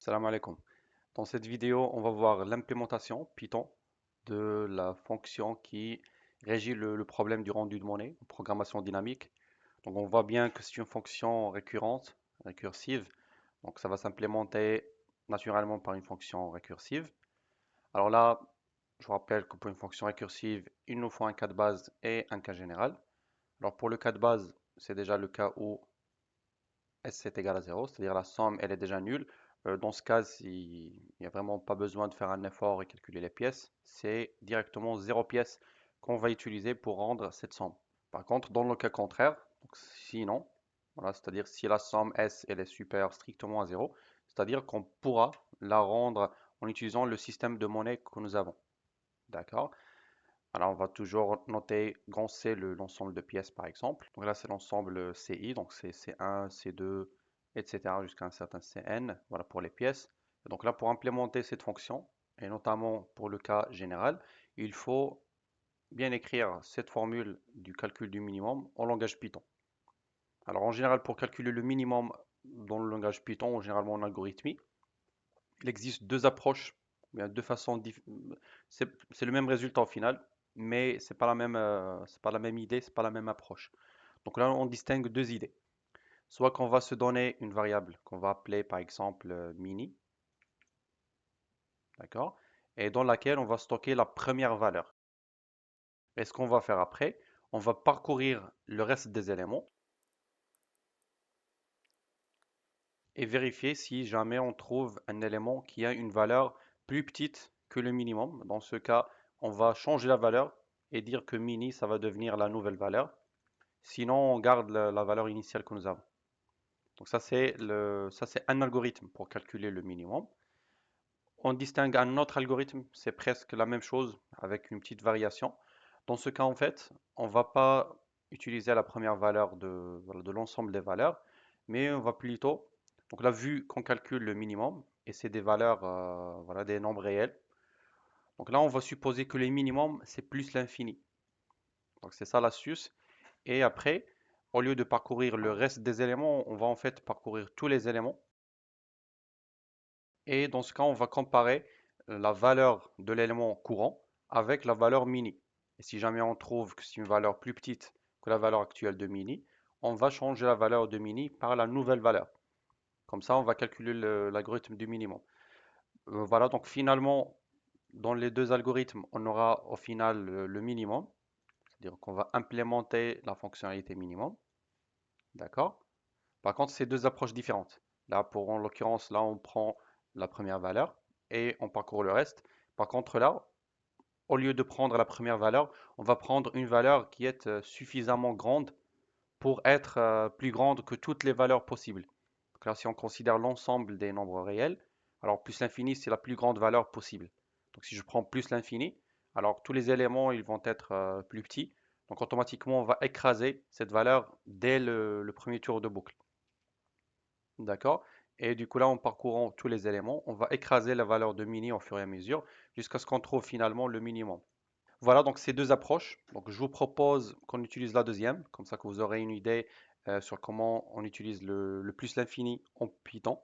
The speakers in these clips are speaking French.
Salam alaikum. Dans cette vidéo, on va voir l'implémentation Python de la fonction qui régit le problème du rendu de monnaie en programmation dynamique. Donc on voit bien que c'est une fonction récurrente, récursive. Donc ça va s'implémenter naturellement par une fonction récursive. Alors là, je vous rappelle que pour une fonction récursive, il nous faut un cas de base et un cas général. Alors pour le cas de base, c'est déjà le cas où S est égal à 0, c'est-à-dire la somme elle est déjà nulle. Dans ce cas, il n'y a vraiment pas besoin de faire un effort et calculer les pièces. C'est directement 0 pièce qu'on va utiliser pour rendre cette somme. Par contre, dans le cas contraire, donc sinon, voilà, c'est-à-dire si la somme S elle est supérieure strictement à 0, c'est-à-dire qu'on pourra la rendre en utilisant le système de monnaie que nous avons. D'accord? Alors, on va toujours noter grand C l'ensemble de pièces, par exemple. Donc là, c'est l'ensemble CI, donc c'est C1, C2, etc. jusqu'à un certain Cn, voilà pour les pièces. Et donc là, pour implémenter cette fonction, et notamment pour le cas général, il faut bien écrire cette formule du calcul du minimum en langage Python. Alors en général, pour calculer le minimum dans le langage Python, ou généralement en algorithmie, il existe deux approches, bien deux façons. C'est le même résultat au final, mais c'est pas la même idée, c'est pas la même approche. Donc là, on distingue deux idées. Soit qu'on va se donner une variable qu'on va appeler par exemple mini, d'accord, et dans laquelle on va stocker la première valeur. Et ce qu'on va faire après, on va parcourir le reste des éléments et vérifier si jamais on trouve un élément qui a une valeur plus petite que le minimum. Dans ce cas, on va changer la valeur et dire que mini, ça va devenir la nouvelle valeur. Sinon, on garde la valeur initiale que nous avons. Donc ça c'est un algorithme pour calculer le minimum. On distingue un autre algorithme, c'est presque la même chose avec une petite variation. Dans ce cas, en fait, on ne va pas utiliser la première valeur voilà, de l'ensemble des valeurs, mais on va plutôt, donc là, vu qu'on calcule le minimum, et c'est des valeurs, voilà, des nombres réels, donc là, on va supposer que le minimum, c'est plus l'infini. Donc c'est ça l'astuce. Et après, au lieu de parcourir le reste des éléments, on va en fait parcourir tous les éléments. Et dans ce cas, on va comparer la valeur de l'élément courant avec la valeur mini. Et si jamais on trouve que c'est une valeur plus petite que la valeur actuelle de mini, on va changer la valeur de mini par la nouvelle valeur. Comme ça, on va calculer l'algorithme du minimum. Voilà, donc finalement, dans les deux algorithmes, on aura au final le minimum. C'est-à-dire qu'on va implémenter la fonctionnalité minimum. D'accord? Par contre, c'est deux approches différentes. Là, en l'occurrence, là, on prend la première valeur et on parcourt le reste. Par contre, là, au lieu de prendre la première valeur, on va prendre une valeur qui est suffisamment grande pour être plus grande que toutes les valeurs possibles. Donc là, si on considère l'ensemble des nombres réels, alors plus l'infini, c'est la plus grande valeur possible. Donc si je prends plus l'infini, alors tous les éléments, ils vont être plus petits. Donc automatiquement, on va écraser cette valeur dès le premier tour de boucle. D'accord? Et du coup, là, en parcourant tous les éléments, on va écraser la valeur de mini au fur et à mesure jusqu'à ce qu'on trouve finalement le minimum. Voilà donc ces deux approches. Donc, je vous propose qu'on utilise la deuxième, comme ça que vous aurez une idée sur comment on utilise le plus l'infini en Python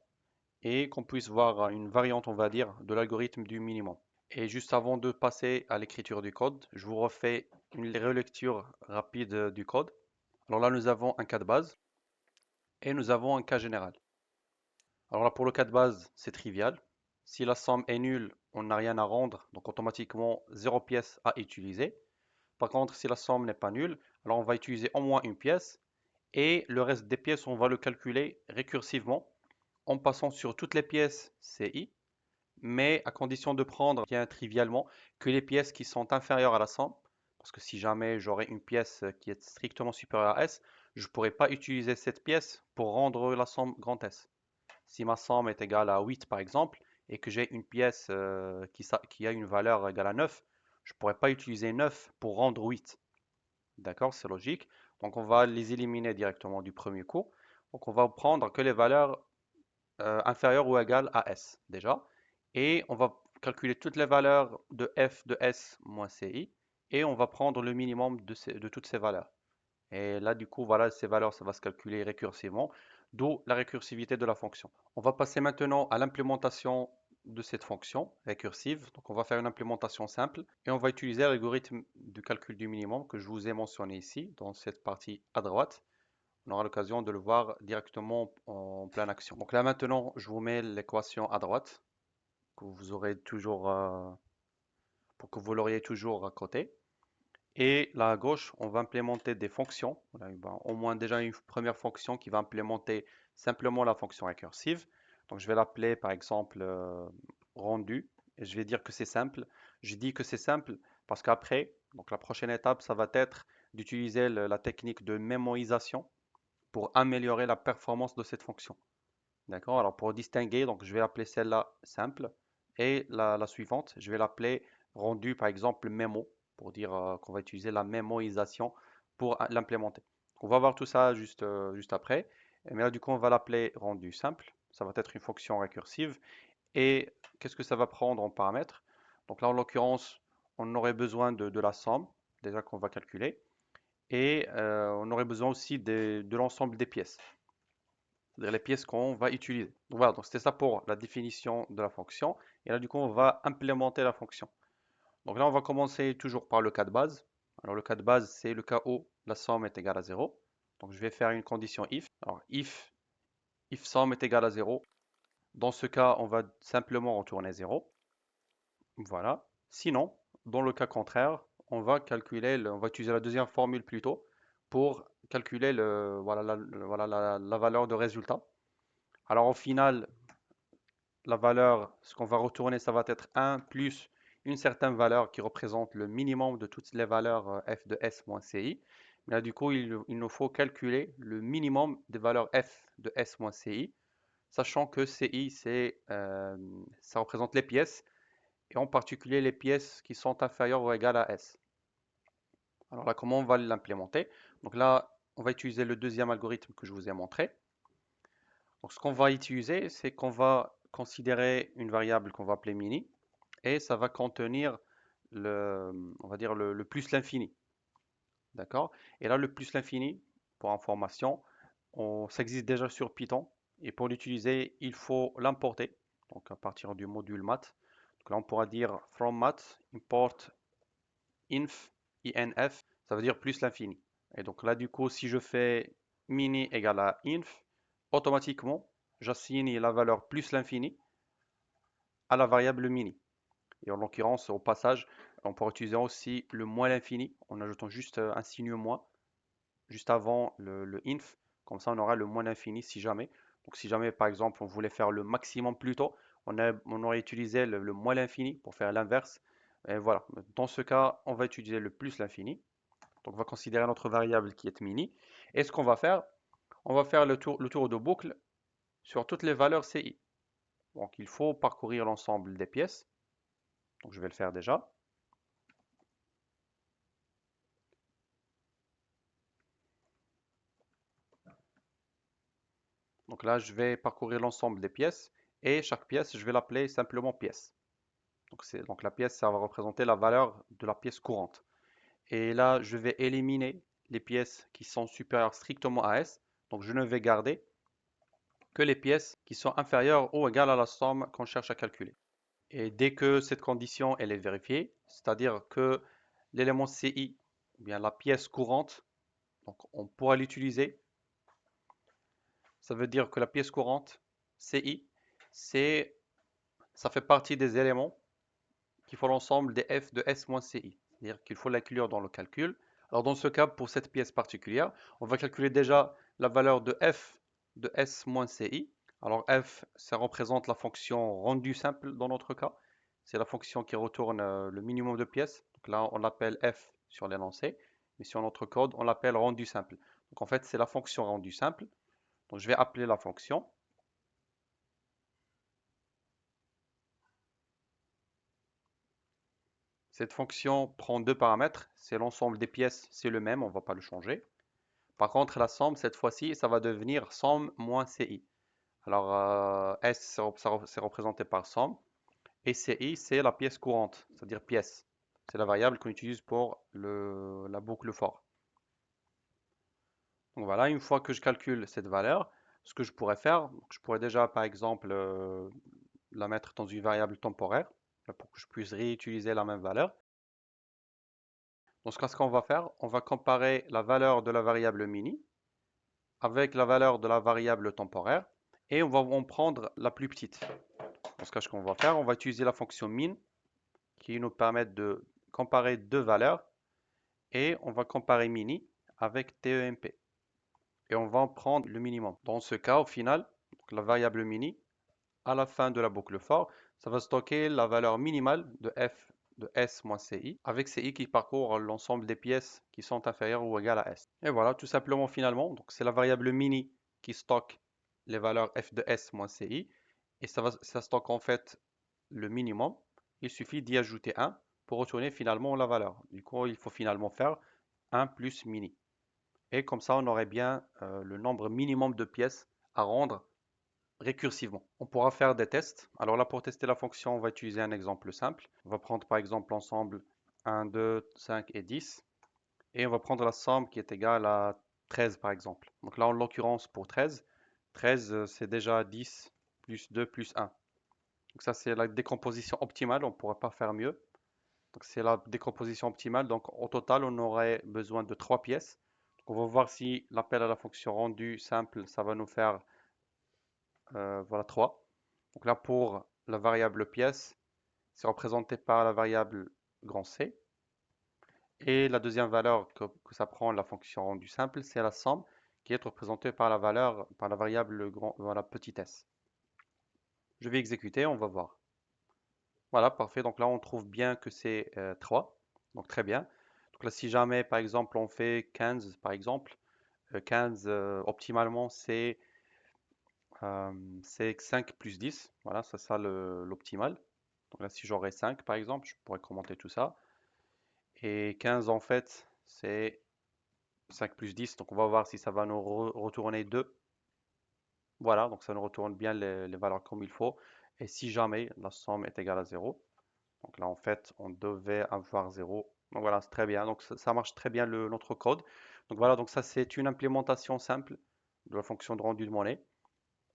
et qu'on puisse voir une variante, on va dire, de l'algorithme du minimum. Et juste avant de passer à l'écriture du code, je vous refais une relecture rapide du code. Alors là, nous avons un cas de base et nous avons un cas général. Alors là, pour le cas de base, c'est trivial. Si la somme est nulle, on n'a rien à rendre, donc automatiquement 0 pièce à utiliser. Par contre, si la somme n'est pas nulle, alors on va utiliser au moins une pièce et le reste des pièces, on va le calculer récursivement en passant sur toutes les pièces CI, mais à condition de prendre bien trivialement que les pièces qui sont inférieures à la somme, parce que si jamais j'aurais une pièce qui est strictement supérieure à S, je ne pourrais pas utiliser cette pièce pour rendre la somme grand S. Si ma somme est égale à 8 par exemple, et que j'ai une pièce qui a une valeur égale à 9, je ne pourrais pas utiliser 9 pour rendre 8. D'accord, c'est logique. Donc on va les éliminer directement du premier coup. Donc on va prendre que les valeurs inférieures ou égales à S déjà. Et on va calculer toutes les valeurs de f de S moins ci. Et on va prendre le minimum de toutes ces valeurs. Et là, du coup, voilà, ces valeurs, ça va se calculer récursivement, d'où la récursivité de la fonction. On va passer maintenant à l'implémentation de cette fonction récursive. Donc, on va faire une implémentation simple et on va utiliser l'algorithme de calcul du minimum que je vous ai mentionné ici, dans cette partie à droite. On aura l'occasion de le voir directement en pleine action. Donc là, maintenant, je vous mets l'équation à droite, que vous aurez toujours, pour que vous l'auriez toujours à côté. Et là à gauche, on va implémenter des fonctions. On a au moins déjà une première fonction qui va implémenter simplement la fonction récursive. Donc je vais l'appeler par exemple rendu. Et je vais dire que c'est simple. Je dis que c'est simple parce qu'après, donc la prochaine étape, ça va être d'utiliser la technique de mémorisation pour améliorer la performance de cette fonction. D'accord? Alors pour distinguer, donc je vais appeler celle-là simple et la suivante, je vais l'appeler rendu par exemple mémo pour dire qu'on va utiliser la mémorisation pour l'implémenter. On va voir tout ça juste après. Mais là du coup on va l'appeler rendu simple. Ça va être une fonction récursive. Et qu'est-ce que ça va prendre en paramètres? Donc là en l'occurrence on aurait besoin de la somme déjà qu'on va calculer. Et on aurait besoin aussi de l'ensemble des pièces, c'est-à-dire les pièces qu'on va utiliser. Donc voilà, donc c'était ça pour la définition de la fonction. Et là, du coup, on va implémenter la fonction. Donc là, on va commencer toujours par le cas de base. Alors le cas de base, c'est le cas où la somme est égale à 0. Donc je vais faire une condition if. Alors if somme est égale à 0. Dans ce cas, on va simplement retourner 0. Voilà. Sinon, dans le cas contraire, on va calculer, on va utiliser la deuxième formule plutôt pour calculer voilà, voilà la valeur de résultat. Alors au final, la valeur, ce qu'on va retourner, ça va être 1 plus une certaine valeur qui représente le minimum de toutes les valeurs f de s moins ci. Mais là, du coup, il nous faut calculer le minimum des valeurs f de s moins ci, sachant que ci, ça représente les pièces, et en particulier les pièces qui sont inférieures ou égales à s. Alors là, comment on va l'implémenter? Donc là, on va utiliser le deuxième algorithme que je vous ai montré. Donc ce qu'on va utiliser, c'est qu'on va considérer une variable qu'on va appeler mini et ça va contenir on va dire le plus l'infini. D'accord? Et là, le plus l'infini, pour information, ça existe déjà sur Python et pour l'utiliser, il faut l'importer. Donc à partir du module math. Donc là, on pourra dire from math import inf, ça veut dire plus l'infini. Et donc là, du coup, si je fais mini égale à inf, automatiquement, j'assigne la valeur plus l'infini à la variable mini. Et en l'occurrence, au passage, on pourra utiliser aussi le moins l'infini en ajoutant juste un signe moins juste avant le inf. Comme ça, on aura le moins l'infini si jamais. Donc si jamais, par exemple, on voulait faire le maximum plus tôt, on aurait utilisé le moins l'infini pour faire l'inverse. Et voilà, dans ce cas, on va utiliser le plus l'infini. Donc on va considérer notre variable qui est mini. Et ce qu'on va faire, on va faire le tour de boucle sur toutes les valeurs CI. Donc il faut parcourir l'ensemble des pièces. Donc je vais le faire déjà. Donc là, je vais parcourir l'ensemble des pièces et chaque pièce, je vais l'appeler simplement pièce. Donc la pièce, ça va représenter la valeur de la pièce courante. Et là, je vais éliminer les pièces qui sont supérieures strictement à S. Donc je ne vais garder que les pièces qui sont inférieures ou égales à la somme qu'on cherche à calculer. Et dès que cette condition elle est vérifiée, c'est-à-dire que l'élément CI, ou bien la pièce courante, donc on pourra l'utiliser. Ça veut dire que la pièce courante CI, ça fait partie des éléments qui font l'ensemble des f de s-ci. C'est-à-dire qu'il faut l'inclure dans le calcul. Alors dans ce cas, pour cette pièce particulière, on va calculer déjà la valeur de f de s-ci. Alors f, ça représente la fonction rendue simple dans notre cas. C'est la fonction qui retourne le minimum de pièces. Donc là, on l'appelle f sur l'énoncé. Mais sur notre code, on l'appelle rendu simple. Donc en fait, c'est la fonction rendue simple. Donc je vais appeler la fonction. Cette fonction prend deux paramètres. C'est l'ensemble des pièces, c'est le même, on ne va pas le changer. Par contre, la somme, cette fois-ci, ça va devenir somme moins CI. Alors, S, c'est représenté par somme. Et CI, c'est la pièce courante, c'est-à-dire pièce. C'est la variable qu'on utilise pour la boucle for. Donc voilà, une fois que je calcule cette valeur, ce que je pourrais faire, donc je pourrais déjà par exemple la mettre dans une variable temporaire pour que je puisse réutiliser la même valeur. Dans ce cas, ce qu'on va faire, on va comparer la valeur de la variable mini avec la valeur de la variable temporaire et on va en prendre la plus petite. Dans ce cas, ce qu'on va faire, on va utiliser la fonction min qui nous permet de comparer deux valeurs et on va comparer mini avec temp et on va en prendre le minimum. Dans ce cas, au final, la variable mini, à la fin de la boucle for, ça va stocker la valeur minimale de f de s moins ci, avec ci qui parcourt l'ensemble des pièces qui sont inférieures ou égales à s. Et voilà, tout simplement finalement, donc c'est la variable mini qui stocke les valeurs f de s moins ci, et ça stocke en fait le minimum. Il suffit d'y ajouter 1 pour retourner finalement la valeur. Du coup, il faut finalement faire 1 plus mini. Et comme ça, on aurait bien le nombre minimum de pièces à rendre récursivement. On pourra faire des tests. Alors là, pour tester la fonction, on va utiliser un exemple simple. On va prendre par exemple l'ensemble 1, 2, 5 et 10. Et on va prendre la somme qui est égale à 13 par exemple. Donc là, en l'occurrence, pour 13, 13 c'est déjà 10 plus 2 plus 1. Donc ça, c'est la décomposition optimale. On ne pourra pas faire mieux. Donc c'est la décomposition optimale. Donc au total, on aurait besoin de 3 pièces. Donc, on va voir si l'appel à la fonction rendue simple, ça va nous faire voilà 3. Donc là, pour la variable pièce, c'est représenté par la variable grand C. Et la deuxième valeur que ça prend la fonction rendue simple, c'est la somme qui est représentée par la valeur, par la variable voilà, petit s. Je vais exécuter, on va voir. Voilà, parfait. Donc là, on trouve bien que c'est 3. Donc très bien. Donc là, si jamais, par exemple, on fait 15, par exemple, 15, optimalement, c'est 5 plus 10. Voilà, c'est ça l'optimal. Donc là, si j'aurais 5, par exemple, je pourrais commenter tout ça. Et 15, en fait, c'est 5 plus 10. Donc on va voir si ça va nous retourner 2. Voilà, donc ça nous retourne bien les valeurs comme il faut. Et si jamais la somme est égale à 0, donc là, en fait, on devait avoir 0. Donc voilà, c'est très bien. Donc ça marche très bien notre code. Donc voilà, donc ça, c'est une implémentation simple de la fonction de rendu de monnaie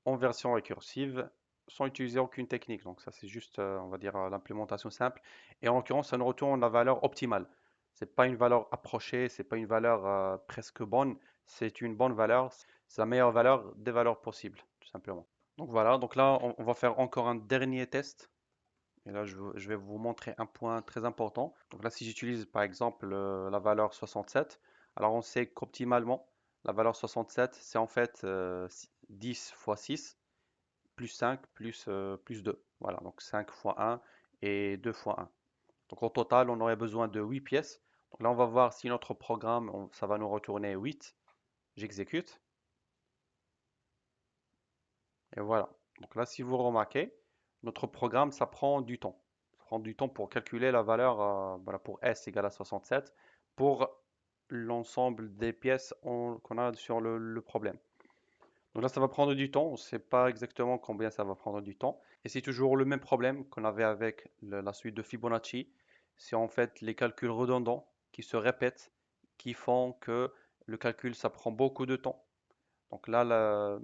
en version récursive sans utiliser aucune technique. Donc ça, c'est juste, on va dire, l'implémentation simple. Et en l'occurrence, ça nous retourne la valeur optimale. C'est pas une valeur approchée, c'est pas une valeur presque bonne. C'est une bonne valeur. C'est la meilleure valeur des valeurs possibles, tout simplement. Donc voilà, donc là, on va faire encore un dernier test. Et là, je vais vous montrer un point très important. Donc là, si j'utilise par exemple la valeur 67, alors on sait qu'optimalement, la valeur 67, c'est en fait 10 fois 6 plus 5 plus 2. Voilà, donc 5 fois 1 et 2 fois 1. Donc au total, on aurait besoin de 8 pièces. Donc là, on va voir si notre programme, ça va nous retourner 8. J'exécute. Et voilà. Donc là, si vous remarquez, notre programme, ça prend du temps. Ça prend du temps pour calculer la valeur voilà, pour S égale à 67 pour l'ensemble des pièces qu'on a sur le problème. Donc là, ça va prendre du temps. On ne sait pas exactement combien ça va prendre du temps. Et c'est toujours le même problème qu'on avait avec la suite de Fibonacci. C'est en fait les calculs redondants qui se répètent, qui font que le calcul, ça prend beaucoup de temps. Donc là,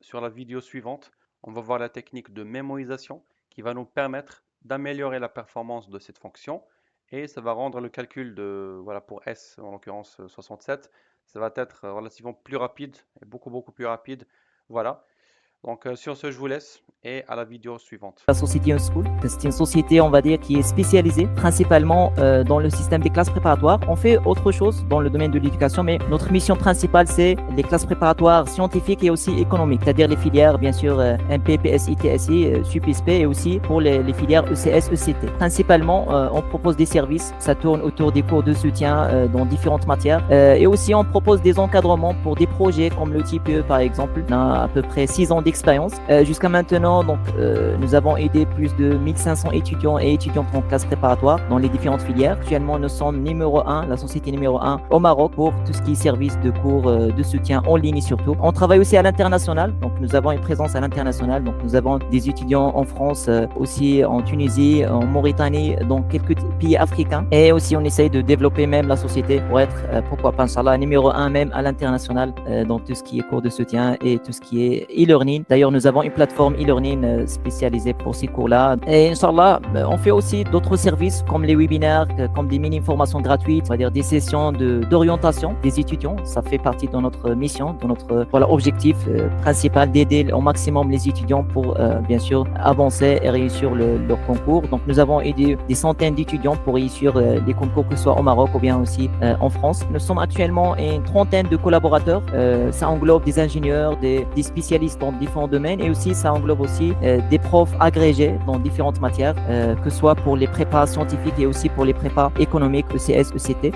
sur la vidéo suivante, on va voir la technique de mémorisation qui va nous permettre d'améliorer la performance de cette fonction et ça va rendre le calcul de, voilà, pour S, en l'occurrence 67, ça va être relativement plus rapide et beaucoup plus rapide. Voilà. Donc sur ce, je vous laisse et à la vidéo suivante. La société Unschool, c'est une société, on va dire, qui est spécialisée principalement dans le système des classes préparatoires. On fait autre chose dans le domaine de l'éducation, mais notre mission principale, c'est les classes préparatoires scientifiques et aussi économiques, c'est-à-dire les filières, bien sûr, MP, PSI, TSI, SUP/SP et aussi pour les filières ECS, ECT. Principalement, on propose des services, ça tourne autour des cours de soutien dans différentes matières et aussi on propose des encadrements pour des projets comme le TPE, par exemple. On a à peu près 6 ans d'expérience d'expérience. Jusqu'à maintenant, donc, nous avons aidé plus de 1500 étudiants et étudiantes en classe préparatoire dans les différentes filières. Actuellement, nous sommes numéro 1, la société numéro 1 au Maroc pour tout ce qui est service de cours de soutien en ligne surtout. On travaille aussi à l'international, donc nous avons une présence à l'international. Donc nous avons des étudiants en France, aussi en Tunisie, en Mauritanie, dans quelques pays africains. Et aussi, on essaye de développer même la société pour être, pourquoi pas, Inch'Allah, numéro 1 même à l'international dans tout ce qui est cours de soutien et tout ce qui est e-learning. D'ailleurs, nous avons une plateforme e-learning spécialisée pour ces cours-là. Et Inch'Allah, on fait aussi d'autres services comme les webinaires, comme des mini-formations gratuites, c'est-à-dire des sessions d'orientation des étudiants. Ça fait partie de notre mission, de notre objectif principal d'aider au maximum les étudiants pour bien sûr avancer et réussir leur concours. Donc nous avons aidé des centaines d'étudiants pour réussir les concours, que ce soit au Maroc ou bien aussi en France. Nous sommes actuellement une trentaine de collaborateurs. Ça englobe des ingénieurs, des spécialistes dans différents domaines, et aussi ça englobe aussi des profs agrégés dans différentes matières, que ce soit pour les prépas scientifiques et aussi pour les prépas économiques, ECS, ECT.